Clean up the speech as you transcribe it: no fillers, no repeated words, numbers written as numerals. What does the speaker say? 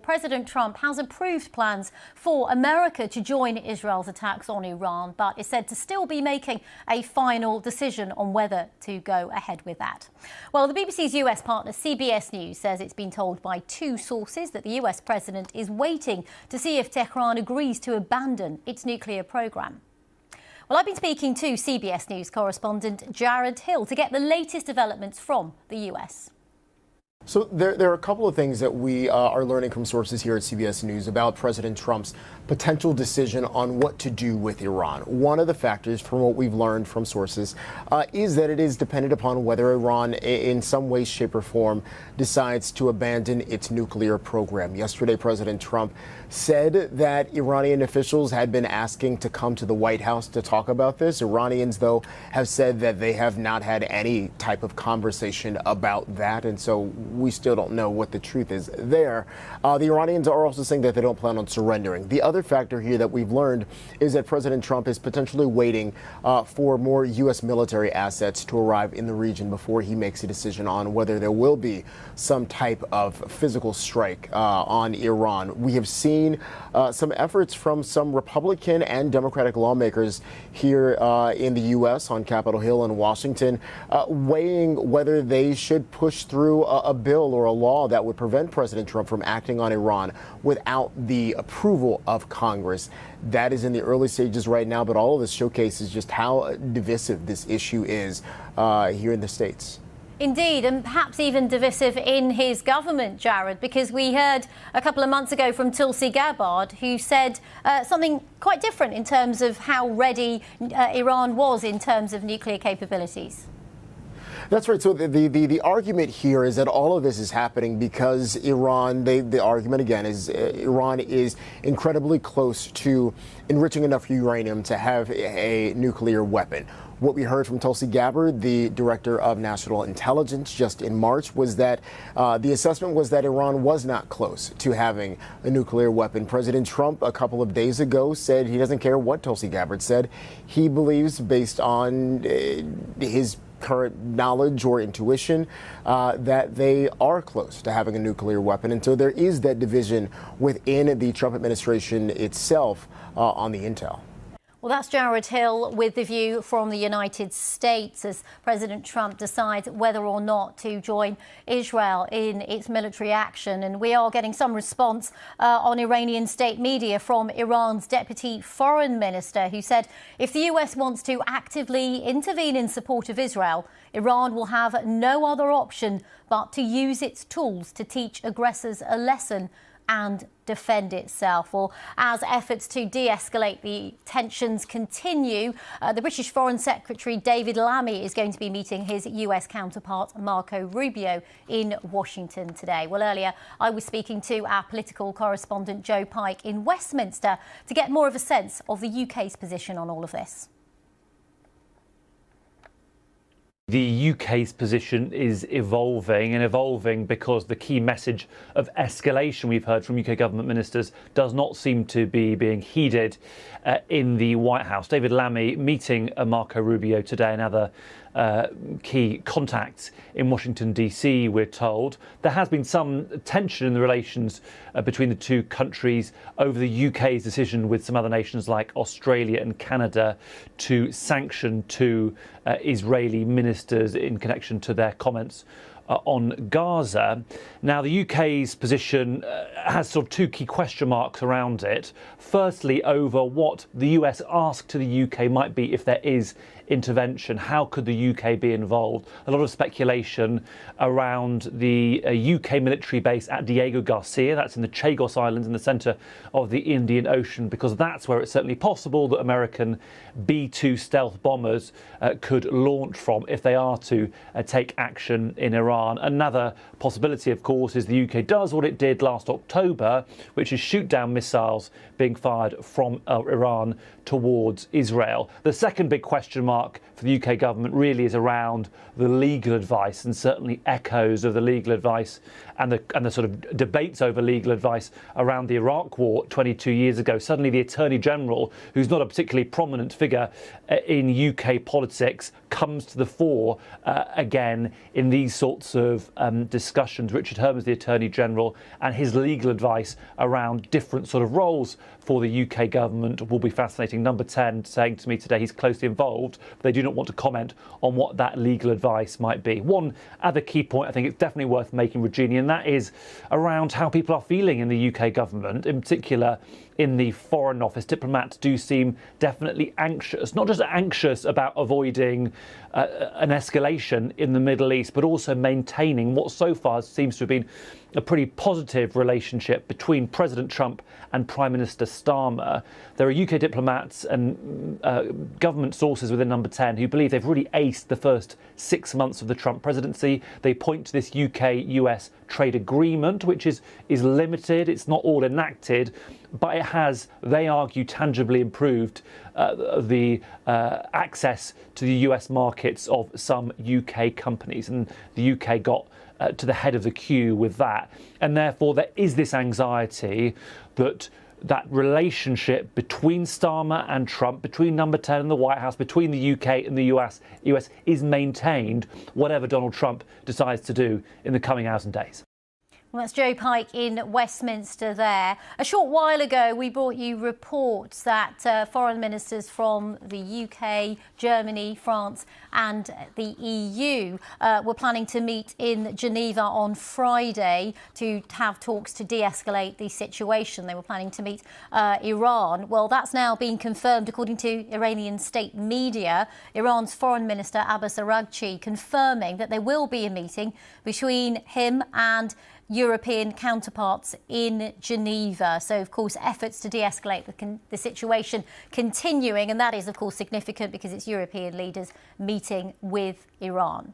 President Trump has approved plans for America to join Israel's attacks on Iran, but is said to still be making a final decision on whether to go ahead with that. Well, the BBC's US partner CBS News says it's been told by two sources that the US president is waiting to see if Tehran agrees to abandon its nuclear program. Well, I've been speaking to CBS News correspondent Jared Hill to get the latest developments from the US. So there are a couple of things that we are learning from sources here at CBS News about President Trump's potential decision on what to do with Iran. One of the factors from what we've learned from sources is that it is dependent upon whether Iran in some way, shape or form decides to abandon its nuclear program. Yesterday, President Trump said that Iranian officials had been asking to come to the White House to talk about this. Iranians, though, have said that they have not had any type of conversation about that. And so we still don't know what the truth is there. The Iranians are also saying that they don't plan on surrendering. The other factor here that we've learned is that President Trump is potentially waiting for more U.S. military assets to arrive in the region before he makes a decision on whether there will be some type of physical strike on Iran. We have seen some efforts from some Republican and Democratic lawmakers here in the U.S. on Capitol Hill in Washington, weighing whether they should push through a bill or a law that would prevent President Trump from acting on Iran without the approval of Congress. That is in the early stages right now, but all of this showcases just how divisive this issue is here in the States. Indeed, and perhaps even divisive in his government, Jared, because we heard a couple of months ago from Tulsi Gabbard, who said something quite different in terms of how ready Iran was in terms of nuclear capabilities. That's right. So the argument here is that all of this is happening because Iran, the argument again is Iran is incredibly close to enriching enough uranium to have a nuclear weapon. What we heard from Tulsi Gabbard, the director of national intelligence, just in March, was that the assessment was that Iran was not close to having a nuclear weapon. President Trump, a couple of days ago, said he doesn't care what Tulsi Gabbard said. He believes, based on his current knowledge or intuition, that they are close to having a nuclear weapon. And so there is that division within the Trump administration itself on the intel. Well, that's Jared Hill with the view from the United States as President Trump decides whether or not to join Israel in its military action. And we are getting some response on Iranian state media from Iran's deputy foreign minister, who said if the US wants to actively intervene in support of Israel, Iran will have no other option but to use its tools to teach aggressors a lesson and defend itself. Well, as efforts to de-escalate the tensions continue, the British Foreign Secretary David Lammy is going to be meeting his US counterpart Marco Rubio in Washington today. Well, earlier I was speaking to our political correspondent Joe Pike in Westminster to get more of a sense of the UK's position on all of this. The UK's position is evolving because the key message of escalation we've heard from UK government ministers does not seem to be being heeded in the White House. David Lammy meeting Marco Rubio today and other key contacts in Washington, D.C., we're told. There has been some tension in the relations between the two countries over the UK's decision with some other nations like Australia and Canada to sanction two Israeli ministers in connection to their comments on Gaza. Now, the UK's position has sort of two key question marks around it. Firstly, over what the US ask to the UK might be if there is intervention. How could the UK be involved? A lot of speculation around the UK military base at Diego Garcia. That's in the Chagos Islands in the centre of the Indian Ocean, because that's where it's certainly possible that American B-2 stealth bombers could launch from if they are to take action in Iran. Another possibility, of course, is the UK does what it did last October, which is shoot down missiles being fired from Iran towards Israel. The second big question mark for the UK government really is around the legal advice, and certainly echoes of the legal advice and the sort of debates over legal advice around the Iraq war 22 years ago. Suddenly the Attorney General, who's not a particularly prominent figure in UK politics, comes to the fore again in these sorts lots of discussions. Richard Herman's the Attorney General, and his legal advice around different sort of roles for the UK government will be fascinating. Number 10 saying to me today he's closely involved, but they do not want to comment on what that legal advice might be. One other key point I think it's definitely worth making, Regina, and that is around how people are feeling in the UK government, in particular in the Foreign Office. Diplomats do seem definitely anxious, not just anxious about avoiding an escalation in the Middle East, but also maintaining what so far seems to have been a pretty positive relationship between President Trump and Prime Minister Starmer. There are UK diplomats and government sources within Number 10 who believe they've really aced the first 6 months of the Trump presidency. They point to this UK-US trade agreement, which is limited. It's not all enacted, but it has, they argue, tangibly improved the access to the US markets of some UK companies. And the UK got to the head of the queue with that. And therefore, there is this anxiety that that relationship between Starmer and Trump, between Number 10 and the White House, between the UK and the US is maintained, whatever Donald Trump decides to do in the coming hours and days. Well, that's Joe Pike in Westminster there. A short while ago, we brought you reports that foreign ministers from the UK, Germany, France and the EU were planning to meet in Geneva on Friday to have talks to de-escalate the situation. They were planning to meet Iran. Well, that's now been confirmed according to Iranian state media. Iran's Foreign Minister Abbas Araghchi confirming that there will be a meeting between him and European counterparts in Geneva. So, of course, efforts to de-escalate the situation continuing. And that is, of course, significant because it's European leaders meeting with Iran.